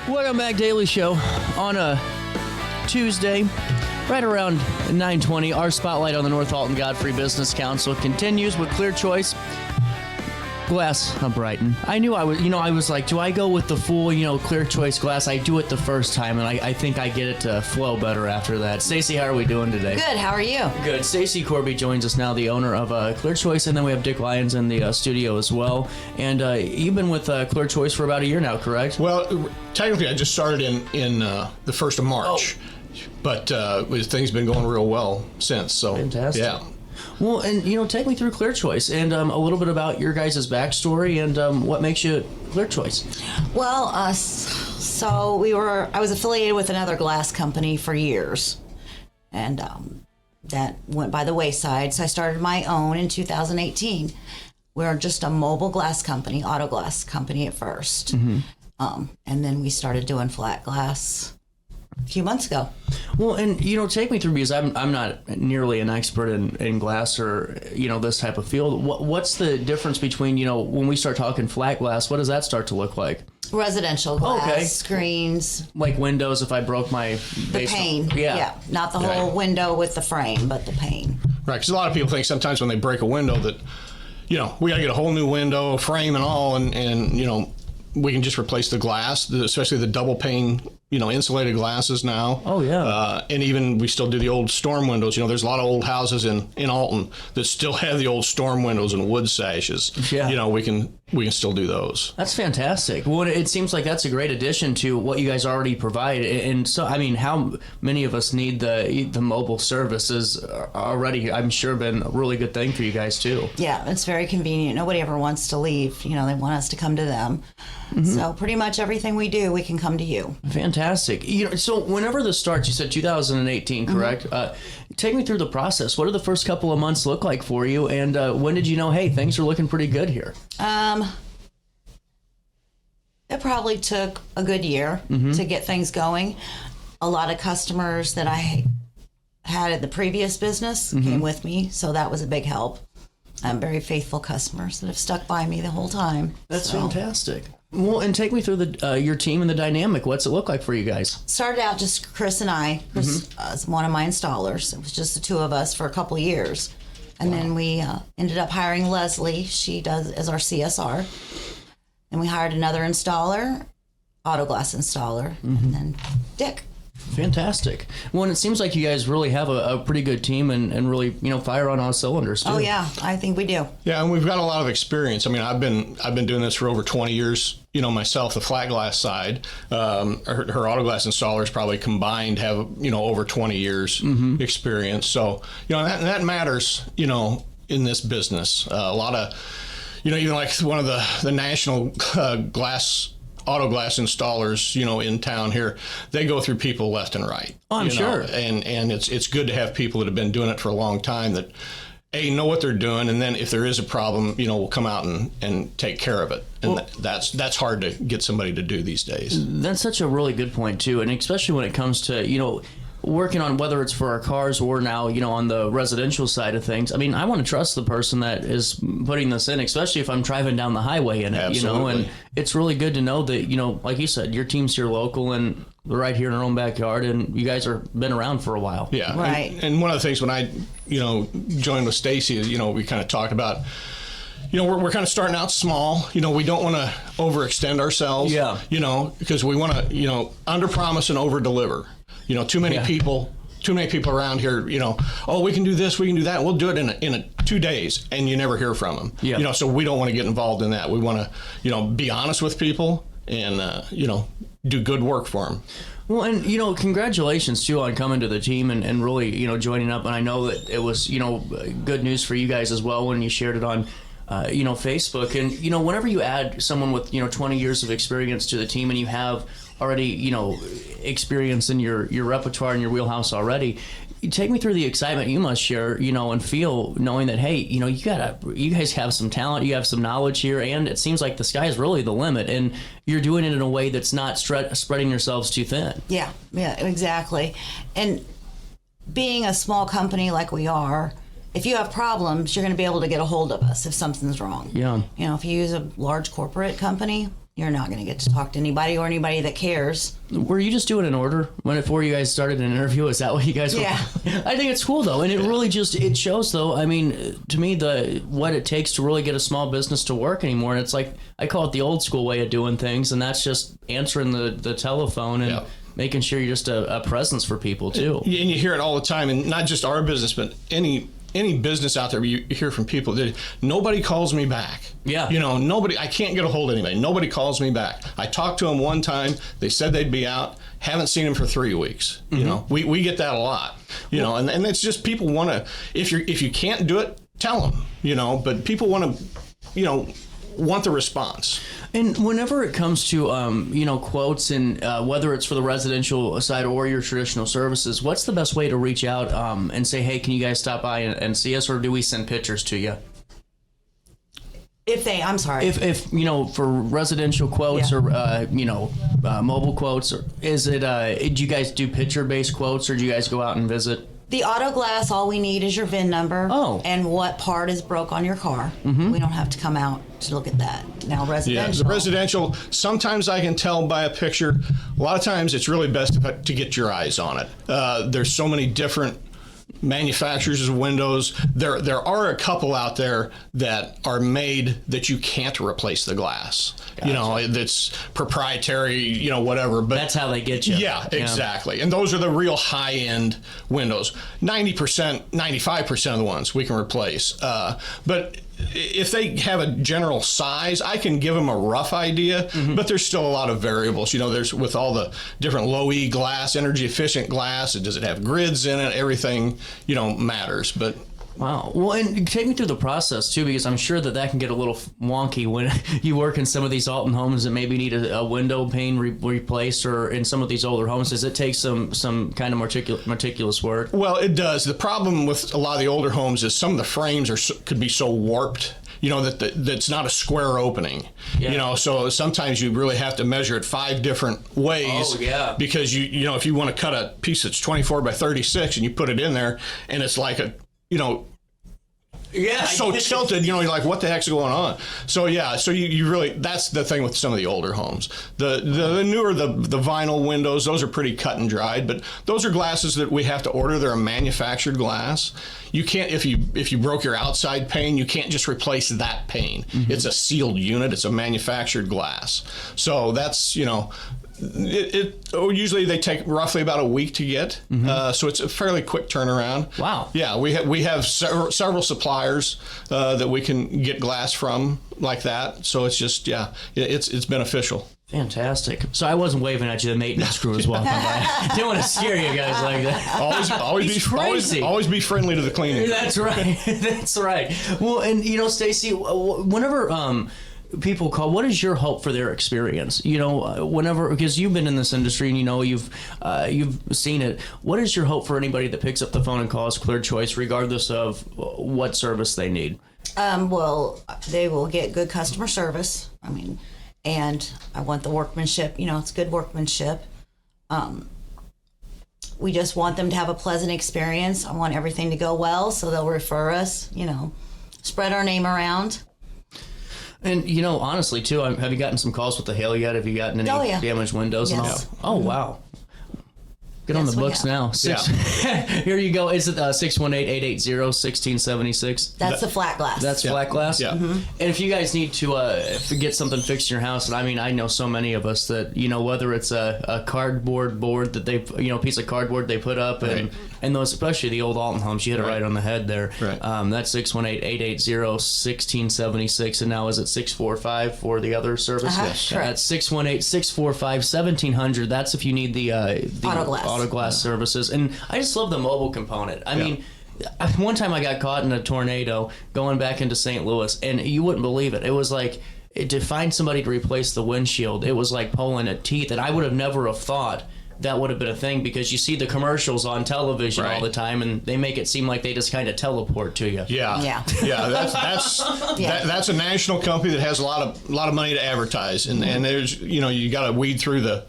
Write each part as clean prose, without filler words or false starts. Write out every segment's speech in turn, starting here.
Welcome back, Daily Show, on a Tuesday, right around 9:20. Our spotlight on the North Alton Godfrey Business Council continues with Clear Choice Glass of Brighton. I knew I was like, do I go with the full, Clear Choice glass? I do it the first time, and I think I get it to flow better after that. Stacy, how are we doing today? Good, how are you? Good. Stacy Corby joins us now, the owner of Clear Choice, and then we have Dick Lyons in the studio as well. And you've been with Clear Choice for about a year now, correct? Well, technically, I just started in the 1st of March, but things have been going real well since. So fantastic. Yeah. Well, and take me through Clear Choice and a little bit about your guys' backstory and what makes you Clear Choice. Well, so I was affiliated with another glass company for years, and that went by the wayside. So I started my own in 2018. We're just a mobile glass company, auto glass company at first, and then we started doing flat glass a few months ago. Well, and take me through, because I'm not nearly an expert in glass or this type of field. What's the difference between when we start talking flat glass? What does that start to look like? Residential glass, screens, like windows. If I broke my the pane, yeah, not the whole window with the frame, but the pane. Right, because a lot of people think sometimes when they break a window that we got to get a whole new window, frame and all, and we can just replace the glass, especially the double pane, insulated glasses now. Oh, yeah. And even we still do the old storm windows. There's a lot of old houses in Alton that still have the old storm windows and wood sashes. Yeah. We can still do those. That's fantastic. Well, it seems like that's a great addition to what you guys already provide. And so, how many of us need the mobile services already? I'm sure been a really good thing for you guys too. Yeah, it's very convenient. Nobody ever wants to leave. They want us to come to them. So pretty much everything we do, we can come to you. Fantastic. So whenever this starts, you said 2018, correct? Take me through the process. What did the first couple of months look like for you? And when did you know, hey, things are looking pretty good here? It probably took a good year to get things going. A lot of customers that I had at the previous business came with me, so that was a big help. Very faithful customers that have stuck by me the whole time. That's fantastic. Well, and take me through your team and the dynamic. What's it look like for you guys? Started out just Chris and I. Chris is one of my installers. It was just the two of us for a couple of years. And then we ended up hiring Leslie. She does as our CSR. And we hired another installer, auto glass installer, and then Dick. Fantastic. Well, and it seems like you guys really have a pretty good team and really, fire on all cylinders too. Oh yeah, I think we do. Yeah, and we've got a lot of experience. I've been doing this for over 20 years. Myself, the flat glass side, her auto glass installers probably combined have over 20 years experience. So that matters. In this business, a lot of even like one of the national auto glass installers, in town here, they go through people left and right. Oh, I'm sure. And it's good to have people that have been doing it for a long time that know what they're doing, and then if there is a problem, will come out and take care of it. And that's hard to get somebody to do these days. That's such a really good point too, and especially when it comes to working on whether it's for our cars or now, on the residential side of things. I want to trust the person that is putting this in, especially if I'm driving down the highway in it, Absolutely. And it's really good to know that, like you said, your team's here local and we're right here in our own backyard and you guys are been around for a while. Yeah. Right. And one of the things when I, joined with Stacy, we kind of talked about, we're kind of starting out small. We don't want to overextend ourselves. Yeah. Because we want to, under promise and over deliver. Too many people around here, we can do this, we can do that. We'll do it in 2 days, and you never hear from them. Yeah. So we don't want to get involved in that. We want to, be honest with people and, do good work for them. Well, and, congratulations, too, on coming to the team and really, joining up. And I know that it was, good news for you guys as well when you shared it on, Facebook. And, whenever you add someone with, 20 years of experience to the team and you have already, experience in your repertoire and your wheelhouse already, take me through the excitement you must share, and feel knowing that, hey, you guys have some talent, you have some knowledge here, and it seems like the sky is really the limit, and you're doing it in a way that's not spreading yourselves too thin. Yeah, exactly. And being a small company like we are, if you have problems, you're going to be able to get a hold of us if something's wrong. Yeah. If you use a large corporate company, you're not going to get to talk to anybody or anybody that cares. Were you just doing an order before you guys started an interview? Is that what you guys were? Yeah. I think it's cool though, and it really it shows though. I mean, to me, what it takes to really get a small business to work anymore, and it's like I call it the old school way of doing things, and that's just answering the telephone and making sure you're just a presence for people too. And you hear it all the time, and not just our business, but any business out there, you hear from people that nobody calls me back. Yeah. Nobody, I can't get a hold of anybody. Nobody calls me back. I talked to them one time. They said they'd be out. Haven't seen them for 3 weeks. We get that a lot, and it's just people want to, if you can't do it, tell them, but people want to, want the response. And whenever it comes to, quotes and whether it's for the residential side or your traditional services, what's the best way to reach out and say, hey, can you guys stop by and see us, or do we send pictures to you? If for residential quotes or, mobile quotes, or is it, do you guys do picture-based quotes, or do you guys go out and visit? The auto glass, all we need is your VIN number and what part is broke on your car. We don't have to come out to look at that. Now, residential. Yeah, the residential, sometimes I can tell by a picture. A lot of times it's really best to get your eyes on it. There's so many different manufacturers of windows. There are a couple out there that are made that you can't replace the glass. Gotcha. That's proprietary, whatever. But that's how they get you. Yeah, exactly. And those are the real high-end windows. 90%, 95% of the ones we can replace. But if they have a general size, I can give them a rough idea, but there's still a lot of variables. There's with all the different low-E glass, energy-efficient glass, does it have grids in it? Everything, matters. But wow. Well, and take me through the process, too, because I'm sure that can get a little wonky when you work in some of these Alton homes that maybe need a window pane replaced, or in some of these older homes. Does it take some kind of meticulous work? Well, it does. The problem with a lot of the older homes is some of the frames could be so warped, that's not a square opening. Yeah. So sometimes you really have to measure it 5 different ways. Oh, yeah. Because, if you want to cut a piece that's 24 by 36 and you put it in there and it's like so tilted, you're like, what the heck's going on? So you really, that's the thing with some of the older homes. The newer, the vinyl windows, those are pretty cut and dried, but those are glasses that we have to order. They're a manufactured glass. You can't, if you broke your outside pane, you can't just replace that pane. It's a sealed unit. It's a manufactured glass. So that's, usually they take roughly about a week to get, so it's a fairly quick turnaround. Wow. Yeah, we have several suppliers that we can get glass from like that. So it's just it's beneficial. Fantastic. So I wasn't waving at you. The maintenance crew was walking by. Didn't want to scare you guys like that. Always be friendly to the cleaning. That's right. That's right. Well, and Stacy, whenever people call, what is your hope for their experience? Whenever, because you've been in this industry and you've seen it. What is your hope for anybody that picks up the phone and calls Clear Choice, regardless of what service they need? Well, they will get good customer service. And I want the workmanship. It's good workmanship. We just want them to have a pleasant experience. I want everything to go well, so they'll refer us. Spread our name around. And, honestly, too, have you gotten some calls with the hail yet? Have you gotten any damaged windows and all? Oh, wow. Get on the books now. Here you go. Is it 618-880-1676? That's the flat glass. That's flat glass? Yeah. And if you guys need to get something fixed in your house, and I know so many of us that, whether it's a cardboard board that they, piece of cardboard they put up, and those, especially the old Alton homes, you hit it right on the head there. Right. That's 618-880-1676. And now is it 645 for the other service? Correct. That's 618-645-1700. That's if you need the auto glass services. And I just love the mobile component. I mean, one time I got caught in a tornado going back into St. Louis, and you wouldn't believe it. It was like, to find somebody to replace the windshield, it was like pulling a teeth, and I would have never have thought that would have been a thing, because you see the commercials on television all the time, and they make it seem like they just kind of teleport to you. Yeah. That's a national company that has a lot of money to advertise, and there's you got to weed through the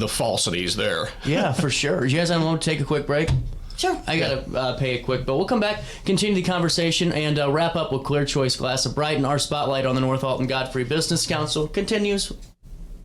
falsities there. Yeah, for sure. You guys want to take a quick break? Sure. I got to pay a quick bill. We'll come back, continue the conversation, and wrap up with Clear Choice Glass of Brighton. Our spotlight on the North Alton Godfrey Business Council continues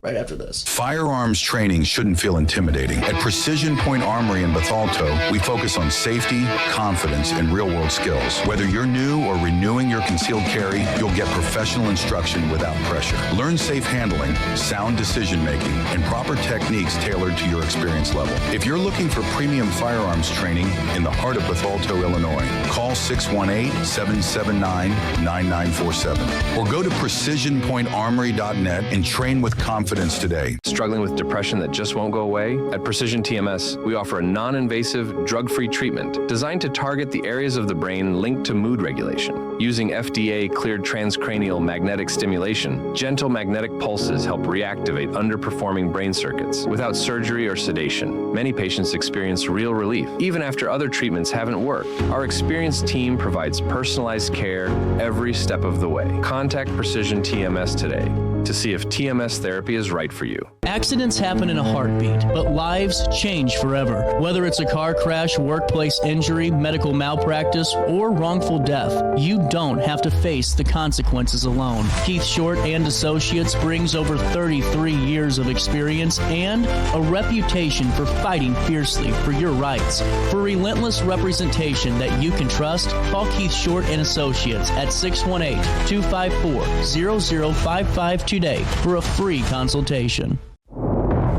right after this. Firearms training shouldn't feel intimidating. At Precision Point Armory in Bethalto, we focus on safety, confidence, and real-world skills. Whether you're new or renewing your concealed carry, you'll get professional instruction without pressure. Learn safe handling, sound decision-making, and proper techniques tailored to your experience level. If you're looking for premium firearms training in the heart of Bethalto, Illinois, call 618-779-9947 or go to precisionpointarmory.net and train with confidence today. Struggling with depression that just won't go away? At Precision TMS, we offer a non-invasive, drug-free treatment designed to target the areas of the brain linked to mood regulation. Using FDA-cleared transcranial magnetic stimulation, gentle magnetic pulses help reactivate underperforming brain circuits without surgery or sedation. Many patients experience real relief, even after other treatments haven't worked. Our experienced team provides personalized care every step of the way. Contact Precision TMS today to see if TMS therapy is right for you. Accidents happen in a heartbeat, but lives change forever. Whether it's a car crash, workplace injury, medical malpractice, or wrongful death, you don't have to face the consequences alone. Keith Short and Associates brings over 33 years of experience and a reputation for fighting fiercely for your rights. For relentless representation that you can trust, call Keith Short and Associates at 618-254-0055 today for a free consultation.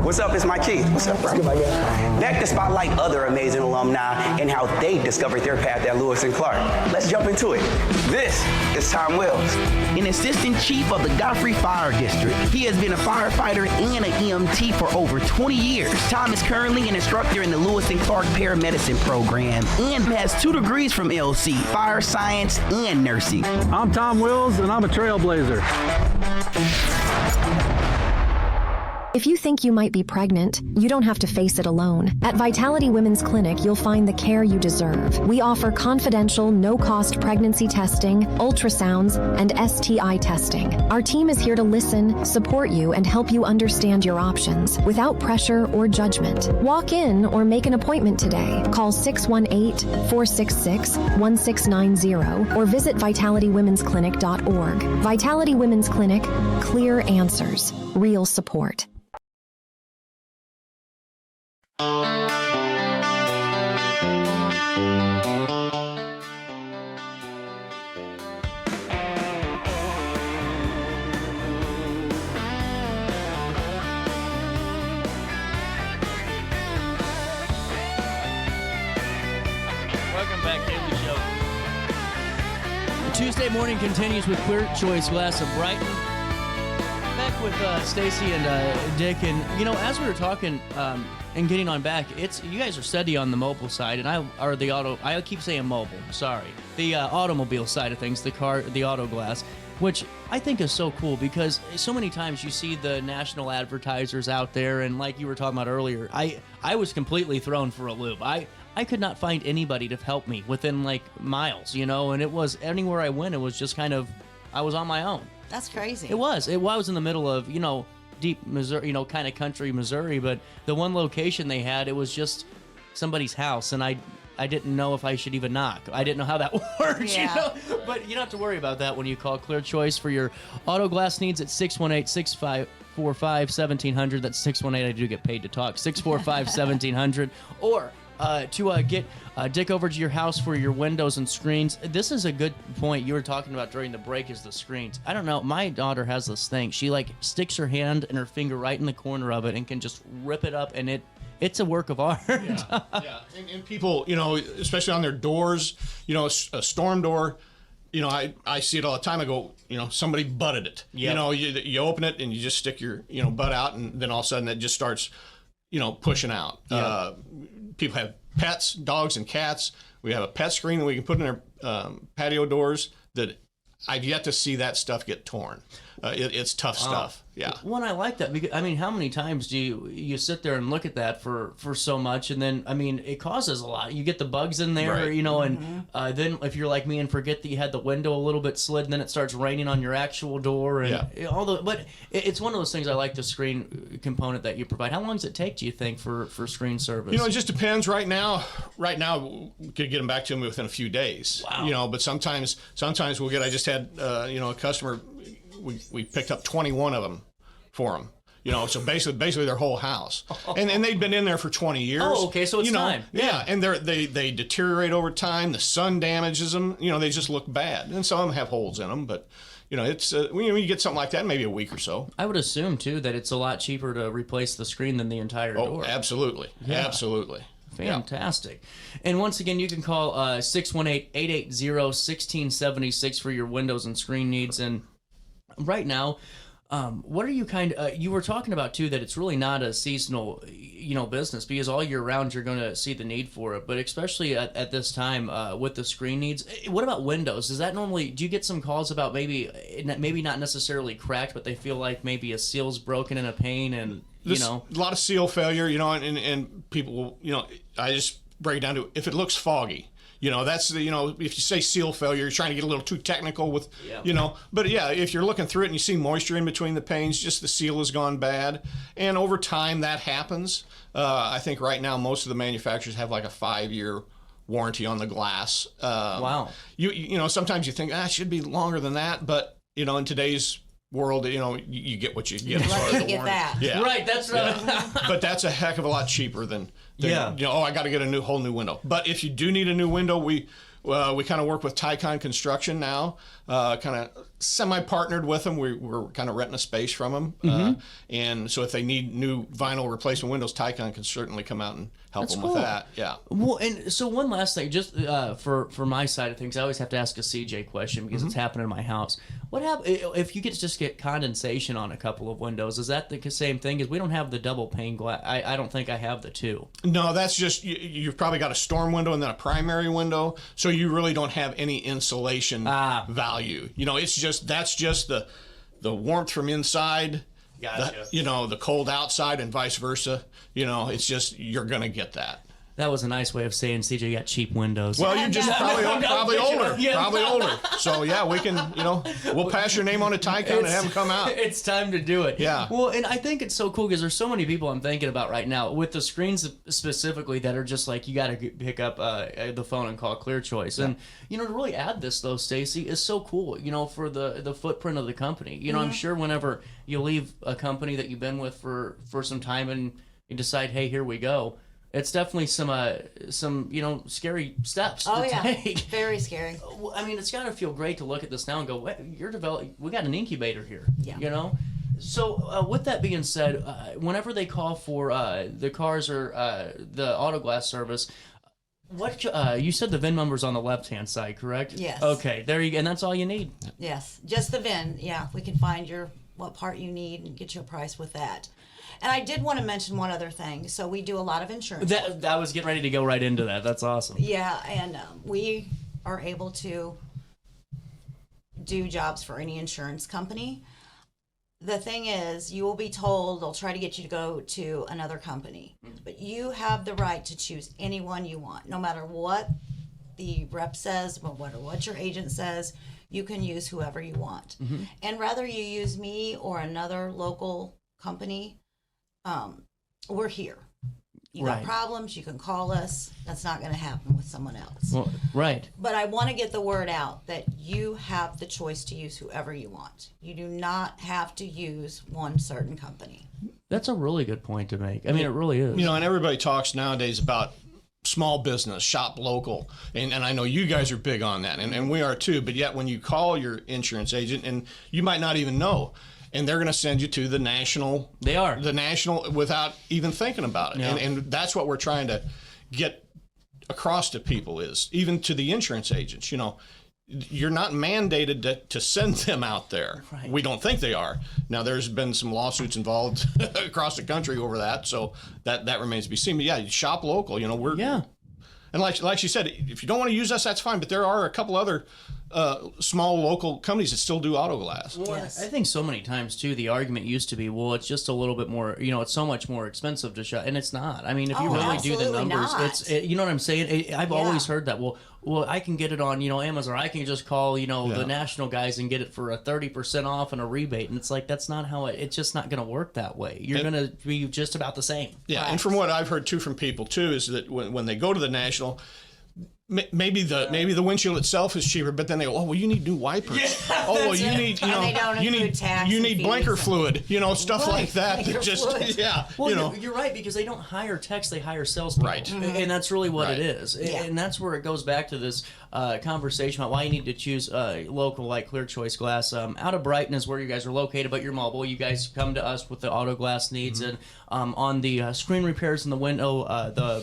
What's up? It's my Keith. What's up, bro? Back to spotlight other amazing alumni and how they discovered their path at Lewis and Clark. Let's jump into it. This is Tom Wells, an assistant chief of the Godfrey Fire District. He has been a firefighter and an EMT for over 20 years. Tom is currently an instructor in the Lewis and Clark Paramedicine program and has 2 degrees from LC, fire science and nursing. I'm Tom Wills, and I'm a trailblazer. If you think you might be pregnant, you don't have to face it alone. At Vitality Women's Clinic, you'll find the care you deserve. We offer confidential, no-cost pregnancy testing, ultrasounds, and STI testing. Our team is here to listen, support you, and help you understand your options without pressure or judgment. Walk in or make an appointment today. Call 618-466-1690 or visit vitalitywomensclinic.org. Vitality Women's Clinic, clear answers, real support. Welcome back, Daily Show. Tuesday morning continues with Clear Choice Glass of Brighton. Back with Stacy and Dick, and as we were talking and getting on back, you guys are steady on the mobile side, and I keep saying mobile. Sorry, the automobile side of things, the auto glass, which I think is so cool because so many times you see the national advertisers out there, and like you were talking about earlier, I was completely thrown for a loop. I could not find anybody to help me within like miles, and it was anywhere I went, it was just kind of I was on my own. That's crazy. It was in the middle of, deep Missouri, kind of country Missouri, but the one location they had, it was just somebody's house, and I didn't know if I should even knock. I didn't know how that works, Yeah. But you don't have to worry about that when you call Clear Choice for your auto glass needs at 618-645-1700. That's 618, I do get paid to talk, 645-1700. Or to get Dick over to your house for your windows and screens. This is a good point you were talking about during the break, is the screens. I don't know, my daughter has this thing. She sticks her hand and her finger right in the corner of it and can just rip it up, and it's a work of art. Yeah. And people, especially on their doors, a storm door, I see it all the time. I go, somebody butted it. Yep. You open it and you just stick your, butt out, and then all of a sudden it just starts, pushing out. Yep. People have pets, dogs and cats. We have a pet screen that we can put in our patio doors that I've yet to see that stuff get torn. it's tough stuff. Yeah. Well, and I like that because I mean, how many times do you sit there and look at that for so much, and then I mean, it causes a lot. You get the bugs in there, Right. you know, and then if you're like me and forget that you had the window a little bit slid, and then it starts raining on your actual door, and but it's one of those things. I like the screen component that you provide. How long does it take, do you think, for screen service? You know, it just depends. Right now, we could get them back to me within a few days. Wow. You know, but sometimes we'll get. I just had a customer. We picked up 21 of them for them. You know, so basically their whole house, and they'd been in there for 20 years. Oh, okay, so it's time. Yeah, and they deteriorate over time. The sun damages them. You know, they just look bad, and some of them have holes in them. But you know, it's when you get something like that, maybe a week or so. I would assume too that it's a lot cheaper to replace the screen than the entire door. Absolutely, absolutely. Fantastic. And once again, you can call 618-880-1676 for your windows and screen needs. And right now, what are you you were talking about too that it's really not a seasonal, business, because all year round you're going to see the need for it, but especially at this time with the screen needs. What about windows? Is that normally, do you get some calls about maybe not necessarily cracked, but they feel like maybe a seal's broken in a pane and a lot of seal failure, and people will, I just break it down to if it looks foggy. That's if you say seal failure, you're trying to get a little too technical with, but yeah, if you're looking through it and you see moisture in between the panes, just the seal has gone bad. And over time that happens. I think right now most of the manufacturers have like a 5-year warranty on the glass. Wow. Sometimes you think, it should be longer than that, but in today's world, you get what you get as far as the warranty. Yeah. Right, that's right. But that's a heck of a lot cheaper than I got to get a whole new window. But if you do need a new window, we kind of work with Tycon Construction now, kind of semi-partnered with them. We're kind of renting a space from them. And so if they need new vinyl replacement windows, Tycon can certainly come out and help them with that. Yeah. Well, and so one last thing, just for my side of things, I always have to ask a CJ question because it's happened in my house. What happens if you just get condensation on a couple of windows? Is that the same thing? Because we don't have the double pane glass. I don't think I have the two. No, that's just you've probably got a storm window and then a primary window, so you really don't have any insulation value. That's just the warmth from inside. Gotcha. The cold outside and vice versa. It's just you're gonna get that. That was a nice way of saying CJ got cheap windows. Well, you're just probably older. Yeah. Probably older. So yeah, we can, we'll pass your name on to Tycon and have them come out. It's time to do it. Yeah. Well, and I think it's so cool because there's so many people I'm thinking about right now with the screens specifically that are just like, you got to pick up the phone and call Clear Choice. And, to really add this though, Stacy, is so cool, for the footprint of the company. I'm sure whenever you leave a company that you've been with for some time and you decide, hey, here we go. It's definitely some scary steps to take. Very scary. I mean, it's got to feel great to look at this now and go, "Wait, you're developing. We got an incubator here." Yeah. So with that being said, whenever they call for the cars or the auto glass service, what you said the VIN number's on the left-hand side, correct? Yes. Okay, there you go, and that's all you need. Yes, just the VIN. Yeah, we can find what part you need and get you a price with that. And I did want to mention one other thing. So we do a lot of insurance. I was getting ready to go right into that. That's awesome. Yeah, and we are able to do jobs for any insurance company. The thing is, you will be told they'll try to get you to go to another company. But you have the right to choose anyone you want. No matter what the rep says, or what your agent says, you can use whoever you want. And rather you use me or another local company, we're here. You got problems, you can call us. That's not going to happen with someone else. Well, right. But I want to get the word out that you have the choice to use whoever you want. You do not have to use one certain company. That's a really good point to make. I mean, it really is. And everybody talks nowadays about small business, shop local. And I know you guys are big on that, and we are too. But yet when you call your insurance agent, and you might not even know, and they're going to send you to the national. They are. The national without even thinking about it. Yeah. And that's what we're trying to get across to people is, even to the insurance agents, you're not mandated to send them out there. Right. We don't think they are. Now, there's been some lawsuits involved across the country over that, so that remains to be seen. But yeah, shop local, we're... Yeah. And like she said, if you don't want to use us, that's fine. But there are a couple other small local companies that still do auto glass. Well, I think so many times too, the argument used to be, well, it's just a little bit more, it's so much more expensive to shut, and it's not. I mean, if you really do the numbers, you know what I'm saying? I've always heard that. Well, I can get it on, Amazon. I can just call, the national guys and get it for a 30% off and a rebate, and it's like that's not how it's just not going to work that way. You're going to be just about the same. Yeah, right. And from what I've heard too from people too is that when they go to the national, maybe the windshield itself is cheaper, but then they go, oh well, you need new wipers. Yeah, oh well, you need you need blinker fluid, stuff like that. Well, you're right, because they don't hire techs, they hire salespeople, right? And that's really what it is, and that's where it goes back to this conversation about why you need to choose local like Clear Choice Glass. Out of Brighton is where you guys are located, but you're mobile. You guys come to us with the auto glass needs, and on the screen repairs and the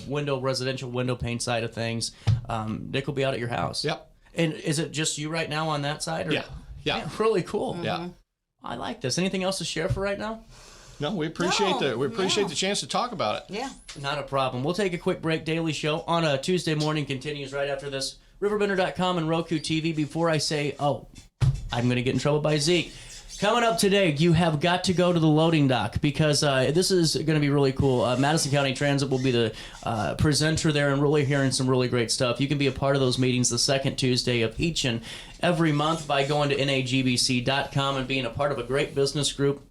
window residential window pane side of things. Nick will be out at your house. Yep. And is it just you right now on that side? Or? Yeah. Man, really cool. Yeah. I like this. Anything else to share for right now? No, we appreciate the chance to talk about it. Yeah. Not a problem. We'll take a quick break. Daily Show on a Tuesday morning continues right after this. RiverBender.com and Roku TV. Before I say, I'm going to get in trouble by Zeke. Coming up today, you have got to go to the loading dock because this is going to be really cool. Madison County Transit will be the presenter there and really hearing some really great stuff. You can be a part of those meetings the second Tuesday of each and every month by going to nagbc.com and being a part of a great business group.